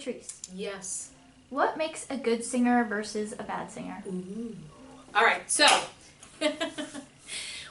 Patrice. Yes. What makes a good singer versus a bad singer? Ooh. All right, so,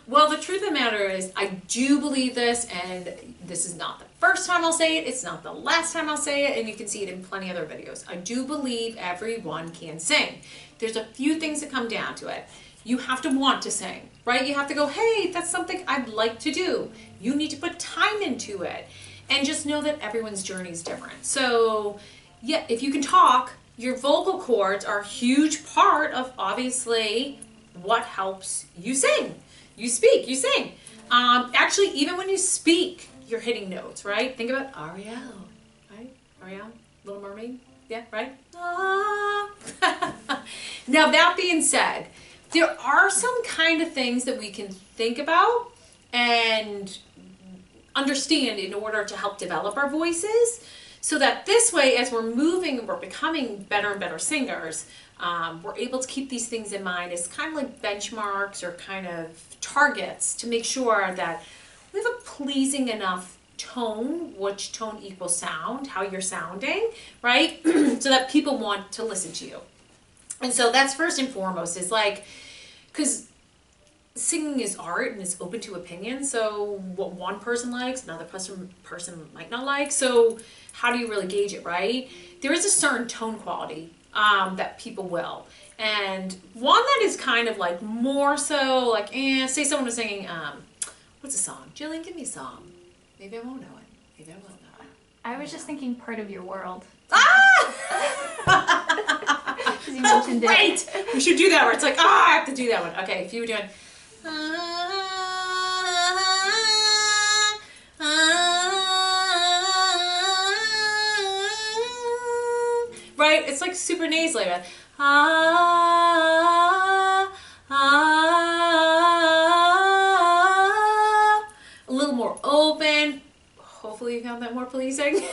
well, the truth of the matter is, I do believe this, and this is not the first time I'll say it, it's not the last time I'll say it, and you can see it in plenty of other videos. I do believe everyone can sing. There's a few things that come down to it. You have to want to sing, right? You have to go, hey, that's something I'd like to do. You need to put time into it. And just know that everyone's journey is different. So, yeah, if you can talk, your vocal cords are a huge part of, obviously, what helps you sing. You speak, you sing. Actually, even when you speak, you're hitting notes, right? Think about Ariel, right? Ariel, Little Mermaid, yeah, right? Ah. Now, that being said, there are some kind of things that we can think about and understand in order to help develop our voices, so that this way, as we're moving and we're becoming better and better singers, we're able to keep these things in mind as kind of like benchmarks or kind of targets to make sure that we have a pleasing enough tone, which tone equals sound, how you're sounding, right? So that people want to listen to you. And so that's first and foremost, is like, because singing is art and it's open to opinion. So what one person likes, another person might not like. So how do you really gauge it, right? There is a certain tone quality that people will. And one that is kind of like more so like, say someone was singing, what's a song? Jillian, give me a song. Maybe I won't know it. Maybe I will know it. I was just thinking Part of Your World. Ah! Because you mentioned Great! it. We should do that where it's like, I have to do that one. Okay, if you were doing... Right? It's like super nasally. Right? A little more open. Hopefully you found that more pleasing.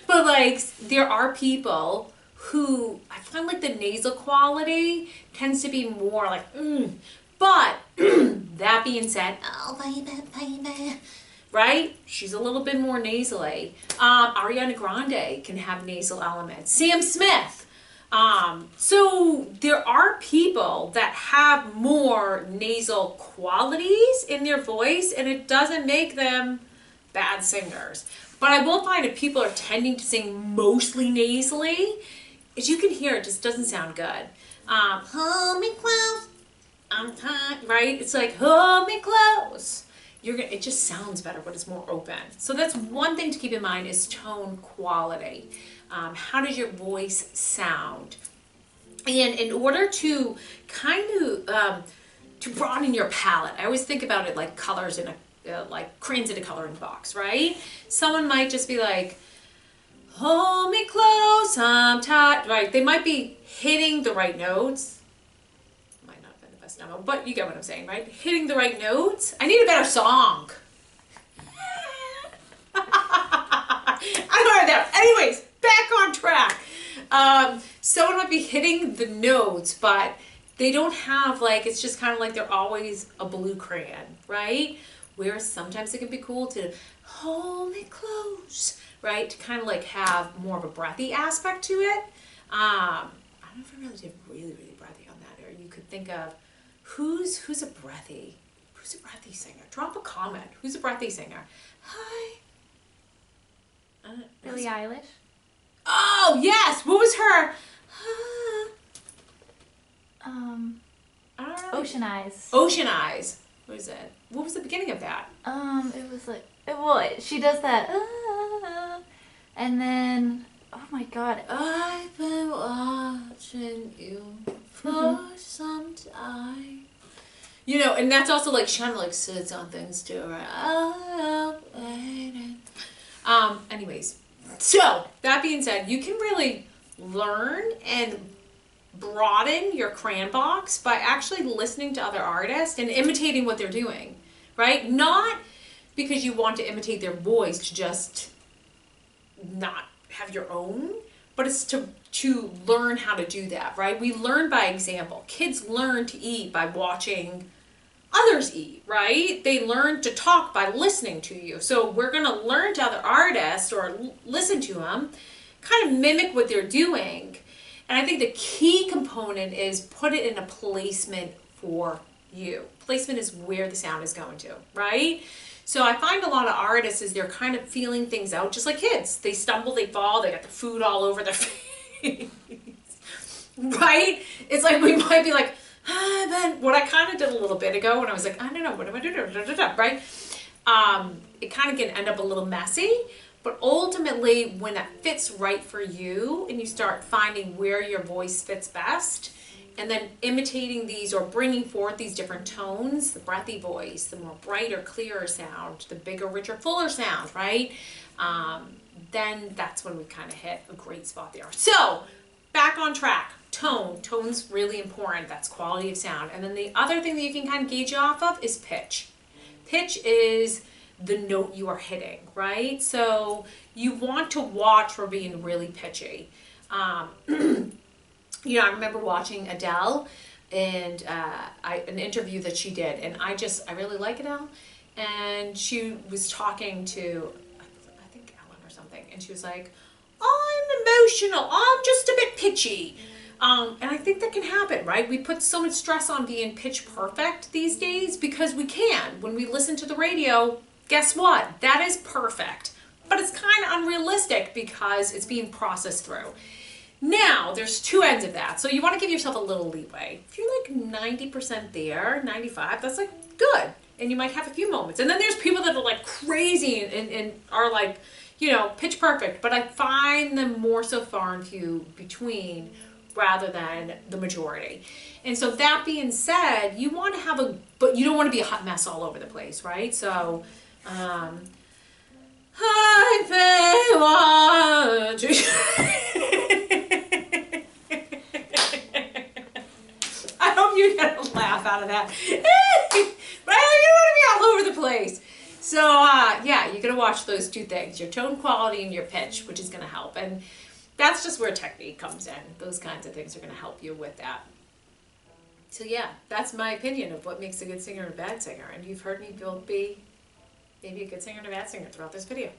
But like, there are people who, I find like the nasal quality tends to be more like, But, that being said, oh baby, right? She's a little bit more nasally. Ariana Grande can have nasal elements. Sam Smith. So there are people that have more nasal qualities in their voice, and it doesn't make them bad singers. But I will find if people are tending to sing mostly nasally, as you can hear, it just doesn't sound good. Hold me close, I'm tired, right? It's like, hold me close. It just sounds better when it's more open. So that's one thing to keep in mind, is tone quality. How does your voice sound? And in order to kind of, to broaden your palette, I always think about it like colors in a, like crayons in a coloring box, right? Someone might just be like, hold me close, I'm tired, right? They might be hitting the right notes. Might not have been the best demo, but you get what I'm saying, right? Hitting the right notes. I need a better song. I don't have that. Anyways, back on track. Someone might be hitting the notes, but they don't have like, it's just kind of like they're always a blue crayon, right? Whereas sometimes it can be cool to hold me close, right? To kind of like have more of a breathy aspect to it. I don't know if I really did really breathy on that. Or you could think of who's a breathy singer. Drop a comment. Who's a breathy singer? Hi. Billie Eilish. Oh yes. What was her? I don't know. Ocean Eyes. Ocean Eyes. What is it? What was the beginning of that? It was like, well, she does that, and then, oh my god, I've been watching you for some time. You know, and that's also like, she kind of like sits on things too, right? Anyways, so that being said, you can really learn and broaden your crayon box by actually listening to other artists and imitating what they're doing, right? Not because you want to imitate their voice to just not have your own, but it's to learn how to do that, right? We learn by example. Kids learn to eat by watching others eat, right? They learn to talk by listening to you. So we're going to learn to other artists or listen to them, kind of mimic what they're doing. And I think the key component is put it in a placement for you. Placement is where the sound is going to, right? So I find a lot of artists is they're kind of feeling things out, just like kids. They stumble, they fall, they got the food all over their face, right? It's like we might be like, but what I kind of did a little bit ago when I was like, I don't know, what am I doing, right? It kind of can end up a little messy, but ultimately when it fits right for you and you start finding where your voice fits best and then imitating these or bringing forth these different tones, the breathy voice, the more brighter, clearer sound, the bigger, richer, fuller sound, right? Then that's when we kind of hit a great spot there. So back on track. Tone's really important. That's quality of sound. And then the other thing that you can kind of gauge off of is pitch. Pitch is the note you are hitting, right? So you want to watch for being really pitchy. You know, I remember watching Adele and an interview that she did, and I really like Adele. And she was talking to, I think Ellen or something, and she was like, I'm emotional. I'm just a bit pitchy. And I think that can happen, right? We put so much stress on being pitch perfect these days because we can. When we listen to the radio, guess what? That is perfect. But it's kind of unrealistic because it's being processed through. Now, there's two ends of that. So you want to give yourself a little leeway. If you're like 90% there, 95, that's like good. And you might have a few moments. And then there's people that are like crazy and are like, you know, pitch perfect. But I find them more so far and few between rather than the majority. And so that being said, you want to have but you don't want to be a hot mess all over the place, right? So, I want you. I hope you get a laugh out of that. But you don't want to be all over the place. So, yeah, you're going to watch those two things, your tone quality and your pitch, which is going to help. And that's just where technique comes in. Those kinds of things are going to help you with that. So yeah, that's my opinion of what makes a good singer and a bad singer. And you've heard me be maybe a good singer and a bad singer throughout this video.